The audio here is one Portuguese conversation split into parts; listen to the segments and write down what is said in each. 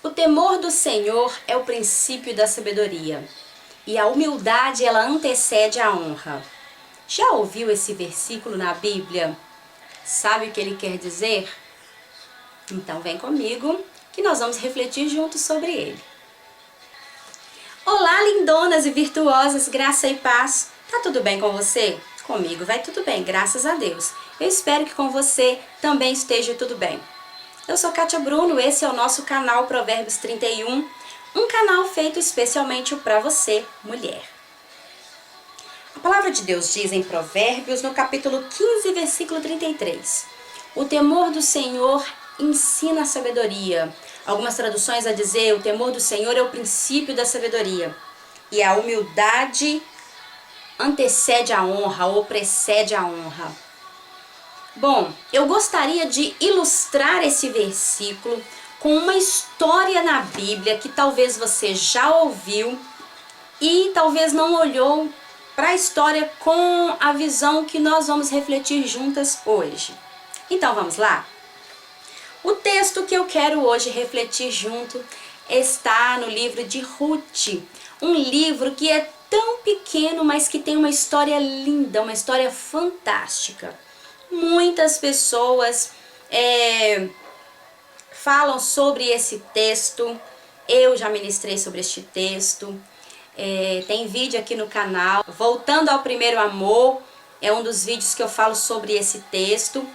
O temor do Senhor é o princípio da sabedoria, e a humildade ela antecede a honra. Já ouviu esse versículo na Bíblia? Sabe o que ele quer dizer? Então vem comigo que nós vamos refletir juntos sobre ele. Olá, lindonas e virtuosas, graça e paz. Tá tudo bem com você? Comigo vai tudo bem, graças a Deus. Eu espero que com você também esteja tudo bem. Eu sou Kátia Bruno, esse é o nosso canal Provérbios 31, um canal feito especialmente para você, mulher. A palavra de Deus diz em Provérbios, no capítulo 15, versículo 33, o temor do Senhor ensina a sabedoria. Algumas traduções a dizer, o temor do Senhor é o princípio da sabedoria. E a humildade antecede a honra ou precede a honra. Bom, eu gostaria de ilustrar esse versículo com uma história na Bíblia que talvez você já ouviu e talvez não olhou para a história com a visão que nós vamos refletir juntas hoje. Então vamos lá? O texto que eu quero hoje refletir junto está no livro de Ruth, um livro que é tão pequeno, mas que tem uma história linda, uma história fantástica. Muitas pessoas falam sobre esse texto, eu já ministrei sobre este texto, tem vídeo aqui no canal. Voltando ao primeiro amor, é um dos vídeos que eu falo sobre esse texto.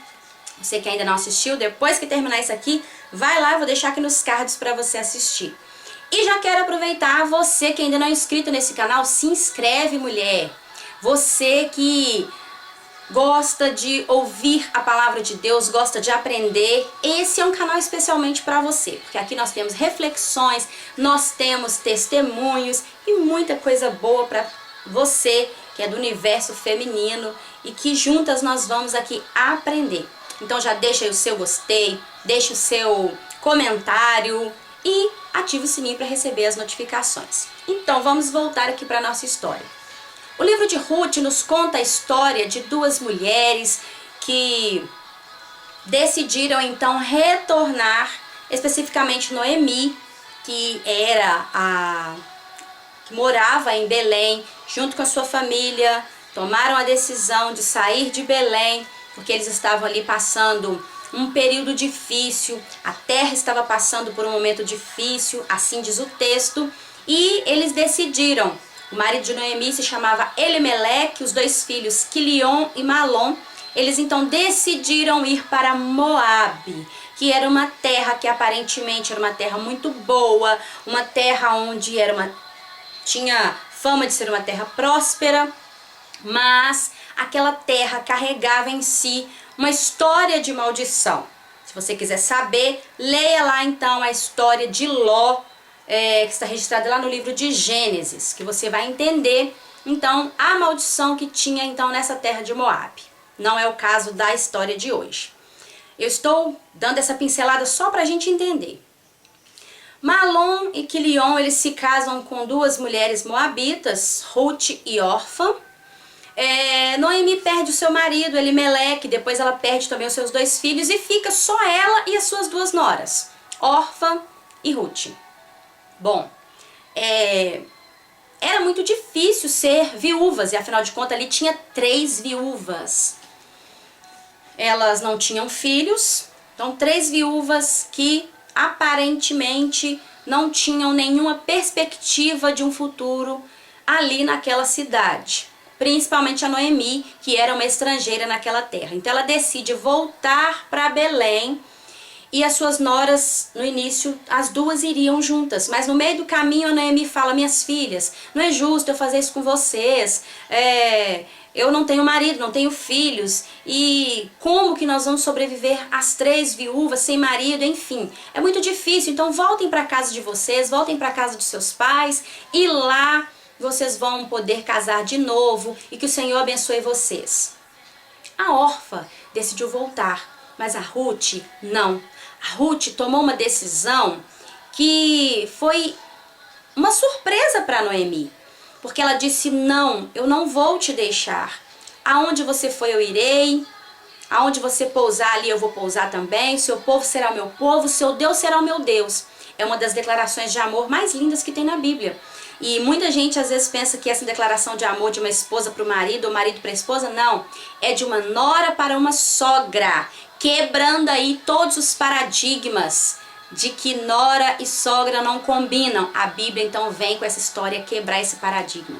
Você que ainda não assistiu, depois que terminar isso aqui, vai lá, eu vou deixar aqui nos cards para você assistir. E já quero aproveitar, você que ainda não é inscrito nesse canal, se inscreve, mulher. Você que gosta de ouvir a palavra de Deus, gosta de aprender, esse é um canal especialmente para você, porque aqui nós temos reflexões, nós temos testemunhos e muita coisa boa para você que é do universo feminino e que juntas nós vamos aqui aprender. Então já deixa aí o seu gostei, deixa o seu comentário e ative o sininho para receber as notificações. Então vamos voltar aqui para a nossa história. O livro de Ruth nos conta a história de duas mulheres que decidiram então retornar, especificamente Noemi, que morava em Belém, junto com a sua família, tomaram a decisão de sair de Belém, porque eles estavam ali passando um período difícil, a terra estava passando por um momento difícil, assim diz o texto, e eles decidiram. O marido de Noemi se chamava Elimeleque, os dois filhos, Quilion e Malom. Eles então decidiram ir para Moabe, que era uma terra que aparentemente era uma terra muito boa, uma terra onde tinha fama de ser uma terra próspera, mas aquela terra carregava em si uma história de maldição. Se você quiser saber, leia lá então a história de Ló, que está registrada lá no livro de Gênesis, que você vai entender então a maldição que tinha então nessa terra de Moabe. Não é o caso da história de hoje. Eu estou dando essa pincelada só para a gente entender. Malom e Quilion, eles se casam com duas mulheres moabitas, Ruth e Orfa. Noemi perde o seu marido, Elimeleque, depois ela perde também os seus dois filhos e fica só ela e as suas duas noras, Orfa e Ruth. Bom, era muito difícil ser viúvas, e afinal de contas ali tinha 3 viúvas. Elas não tinham filhos, então 3 viúvas que aparentemente não tinham nenhuma perspectiva de um futuro ali naquela cidade. Principalmente a Noemi, que era uma estrangeira naquela terra. Então ela decide voltar para Belém. E as suas noras, no início, as duas iriam juntas. Mas no meio do caminho a Noemi fala, minhas filhas, não é justo eu fazer isso com vocês. Eu não tenho marido, não tenho filhos. E como que nós vamos sobreviver as 3 viúvas sem marido? Enfim, é muito difícil. Então voltem para a casa de vocês, voltem para a casa dos seus pais. E lá vocês vão poder casar de novo. E que o Senhor abençoe vocês. A Orfa decidiu voltar. Mas a Ruth, não. A Ruth tomou uma decisão que foi uma surpresa para Noemi. Porque ela disse, não, eu não vou te deixar. Aonde você foi eu irei. Aonde você pousar ali eu vou pousar também. Seu povo será o meu povo, seu Deus será o meu Deus. é uma das declarações de amor mais lindas que tem na Bíblia. E muita gente às vezes pensa que essa declaração de amor de uma esposa para o marido ou marido para a esposa, não. É de uma nora para uma sogra, quebrando aí todos os paradigmas de que nora e sogra não combinam. A Bíblia então vem com essa história quebrar esse paradigma.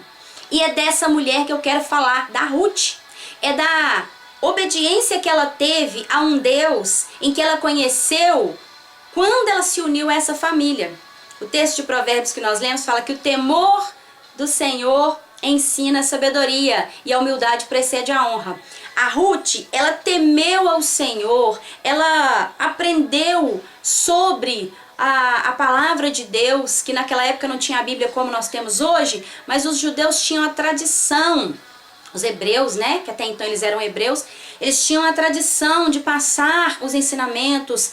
E é dessa mulher que eu quero falar, da Ruth. É da obediência que ela teve a um Deus em que ela conheceu quando ela se uniu a essa família. O texto de Provérbios que nós lemos fala que o temor do Senhor ensina a sabedoria e a humildade precede a honra. A Ruth, ela temeu ao Senhor, ela aprendeu sobre a palavra de Deus, que naquela época não tinha a Bíblia como nós temos hoje, mas os judeus tinham a tradição, os hebreus, né, que até então eles eram hebreus, eles tinham a tradição de passar os ensinamentos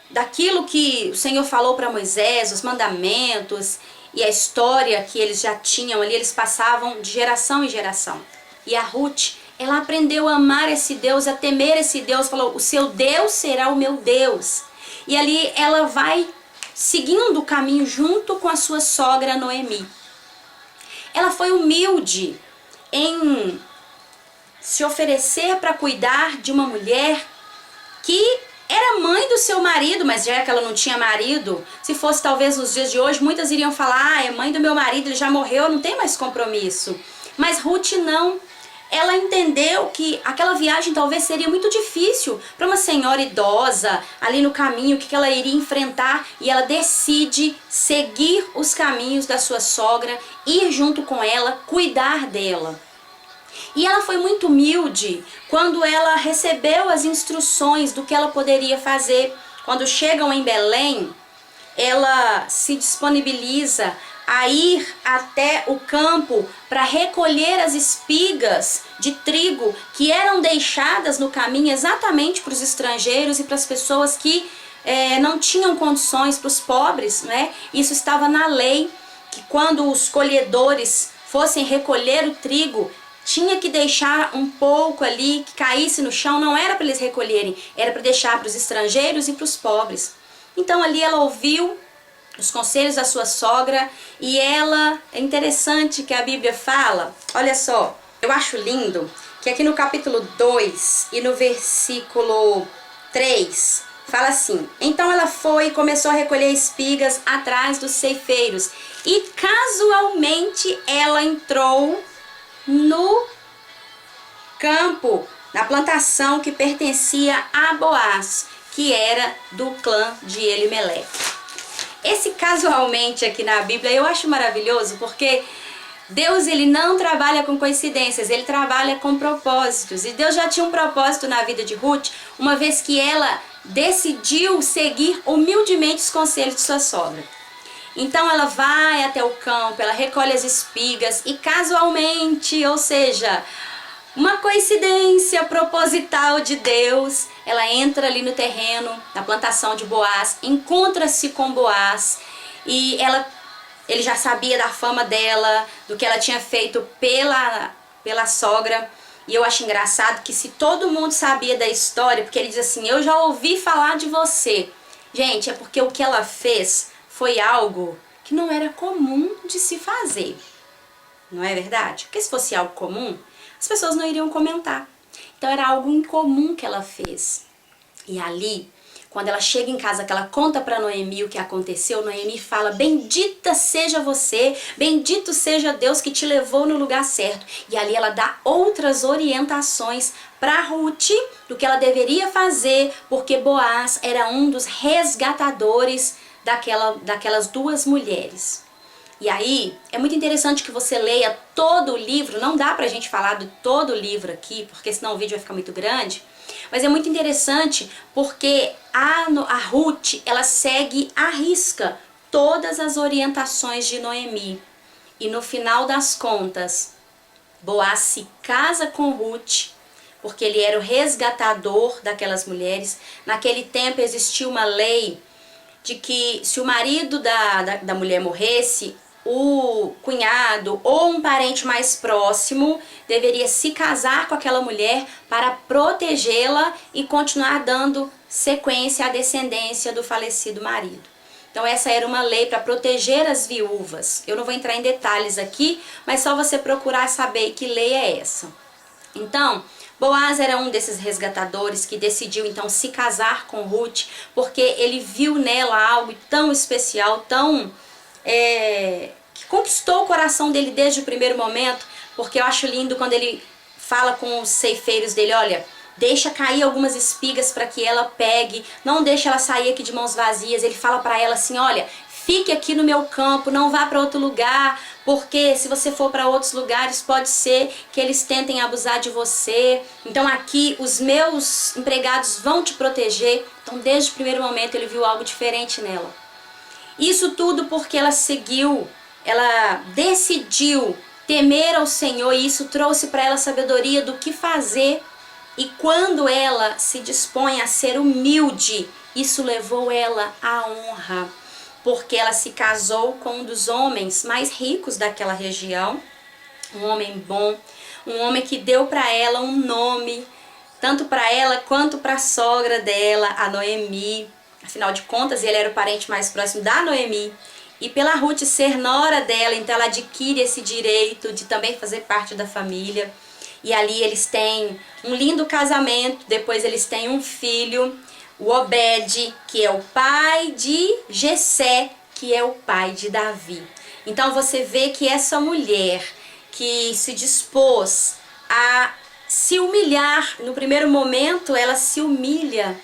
daquilo que o Senhor falou para Moisés, os mandamentos e a história que eles já tinham ali, eles passavam de geração em geração. E a Ruth, ela aprendeu a amar esse Deus, a temer esse Deus, falou, o seu Deus será o meu Deus. E ali ela vai seguindo o caminho junto com a sua sogra Noemi. Ela foi humilde em se oferecer para cuidar de uma mulher que era mãe do seu marido, mas já que ela não tinha marido, se fosse talvez nos dias de hoje, muitas iriam falar, é mãe do meu marido, ele já morreu, não tem mais compromisso. Mas Ruth não. Ela entendeu que aquela viagem talvez seria muito difícil para uma senhora idosa, ali no caminho, o que ela iria enfrentar, e ela decide seguir os caminhos da sua sogra, ir junto com ela, cuidar dela. E ela foi muito humilde quando ela recebeu as instruções do que ela poderia fazer. Quando chegam em Belém, ela se disponibiliza a ir até o campo para recolher as espigas de trigo que eram deixadas no caminho exatamente para os estrangeiros e para as pessoas que não tinham condições, para os pobres, né? Isso estava na lei, que quando os colhedores fossem recolher o trigo, tinha que deixar um pouco ali, que caísse no chão, não era para eles recolherem, era para deixar para os estrangeiros e para os pobres. Então ali ela ouviu os conselhos da sua sogra e ela, é interessante que a Bíblia fala, olha só, eu acho lindo, que aqui no capítulo 2 e no versículo 3, fala assim, então ela foi e começou a recolher espigas atrás dos ceifeiros e casualmente ela entrou no campo, na plantação que pertencia a Boaz, que era do clã de Elimeleque. Esse casualmente aqui na Bíblia eu acho maravilhoso, porque Deus ele não trabalha com coincidências, ele trabalha com propósitos. E Deus já tinha um propósito na vida de Ruth, uma vez que ela decidiu seguir humildemente os conselhos de sua sogra. Então ela vai até o campo, ela recolhe as espigas e casualmente, ou seja, uma coincidência proposital de Deus, ela entra ali no terreno, na plantação de Boaz, encontra-se com Boaz e ele já sabia da fama dela, do que ela tinha feito pela sogra. E eu acho engraçado que se todo mundo sabia da história, porque ele diz assim, eu já ouvi falar de você. Gente, é porque o que ela fez foi algo que não era comum de se fazer. Não é verdade? Porque se fosse algo comum, as pessoas não iriam comentar. Então era algo incomum que ela fez. E ali, quando ela chega em casa, que ela conta para Noemi o que aconteceu, Noemi fala, bendita seja você, bendito seja Deus que te levou no lugar certo. E ali ela dá outras orientações para Ruth do que ela deveria fazer, porque Boaz era um dos resgatadores daquelas duas mulheres. E aí, é muito interessante que você leia todo o livro, não dá pra gente falar de todo o livro aqui, porque senão o vídeo vai ficar muito grande, mas é muito interessante porque a Ruth, ela segue à risca todas as orientações de Noemi. E no final das contas, Boaz se casa com Ruth, porque ele era o resgatador daquelas mulheres. Naquele tempo existia uma lei de que se o marido da mulher morresse, o cunhado ou um parente mais próximo deveria se casar com aquela mulher para protegê-la e continuar dando sequência à descendência do falecido marido. Então essa era uma lei para proteger as viúvas. Eu não vou entrar em detalhes aqui, mas só você procurar saber que lei é essa. Então, Boaz era um desses resgatadores que decidiu então se casar com Ruth, porque ele viu nela algo tão especial, tão que conquistou o coração dele desde o primeiro momento, porque eu acho lindo quando ele fala com os ceifeiros dele, olha, deixa cair algumas espigas para que ela pegue, não deixa ela sair aqui de mãos vazias. Ele fala para ela assim, olha, fique aqui no meu campo, não vá para outro lugar, porque se você for para outros lugares pode ser que eles tentem abusar de você. Então aqui os meus empregados vão te proteger. Então desde o primeiro momento ele viu algo diferente nela. Isso tudo porque ela decidiu temer ao Senhor, e isso trouxe para ela sabedoria do que fazer. E quando ela se dispõe a ser humilde, isso levou ela à honra, porque ela se casou com um dos homens mais ricos daquela região, um homem bom, um homem que deu para ela um nome, tanto para ela quanto para a sogra dela, a Noemi. Afinal de contas, ele era o parente mais próximo da Noemi. E pela Ruth ser nora dela, então ela adquire esse direito de também fazer parte da família. E ali eles têm um lindo casamento, depois eles têm um filho, o Obed, que é o pai de Jessé, que é o pai de Davi. Então você vê que essa mulher que se dispôs a se humilhar, no primeiro momento ela se humilha,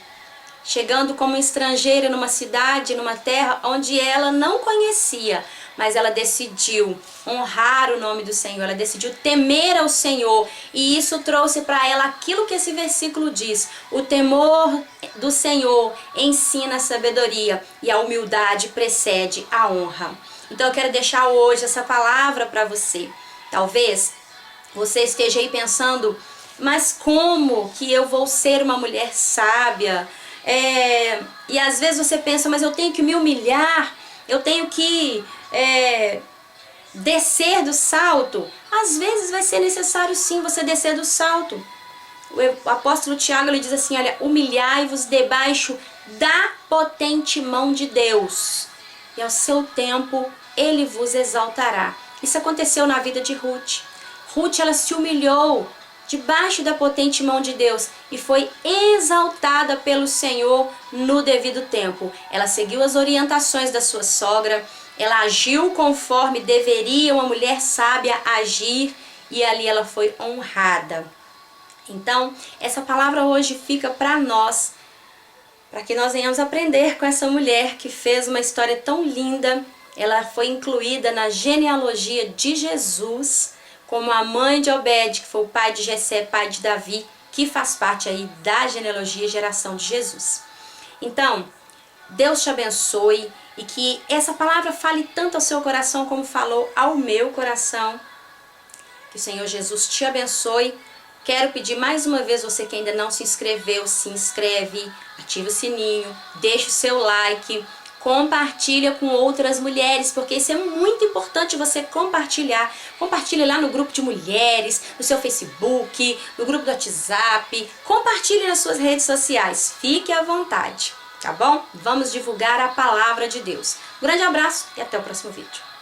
chegando como estrangeira numa cidade, numa terra onde ela não conhecia, mas ela decidiu honrar o nome do Senhor, ela decidiu temer ao Senhor, e isso trouxe para ela aquilo que esse versículo diz: o temor do Senhor ensina a sabedoria e a humildade precede a honra. Então eu quero deixar hoje essa palavra para você. Talvez você esteja aí pensando, mas como que eu vou ser uma mulher sábia? E às vezes você pensa, mas eu tenho que me humilhar, eu tenho que descer do salto. Às vezes vai ser necessário sim você descer do salto. O apóstolo Tiago ele diz assim, olha, humilhai-vos debaixo da potente mão de Deus, e ao seu tempo ele vos exaltará. Isso aconteceu na vida de Ruth. Ruth, ela se humilhou debaixo da potente mão de Deus e foi exaltada pelo Senhor no devido tempo. Ela seguiu as orientações da sua sogra, ela agiu conforme deveria uma mulher sábia agir, e ali ela foi honrada. Então, essa palavra hoje fica para nós, para que nós venhamos aprender com essa mulher que fez uma história tão linda. Ela foi incluída na genealogia de Jesus, como a mãe de Obed, que foi o pai de Jessé, pai de Davi, que faz parte aí da genealogia e geração de Jesus. Então, Deus te abençoe e que essa palavra fale tanto ao seu coração como falou ao meu coração. Que o Senhor Jesus te abençoe. Quero pedir mais uma vez, você que ainda não se inscreveu, se inscreve, ativa o sininho, deixa o seu like, compartilha com outras mulheres, porque isso é muito importante você compartilhar. Compartilha lá no grupo de mulheres, no seu Facebook, no grupo do WhatsApp, compartilhe nas suas redes sociais, fique à vontade, tá bom? Vamos divulgar a palavra de Deus. Um grande abraço e até o próximo vídeo.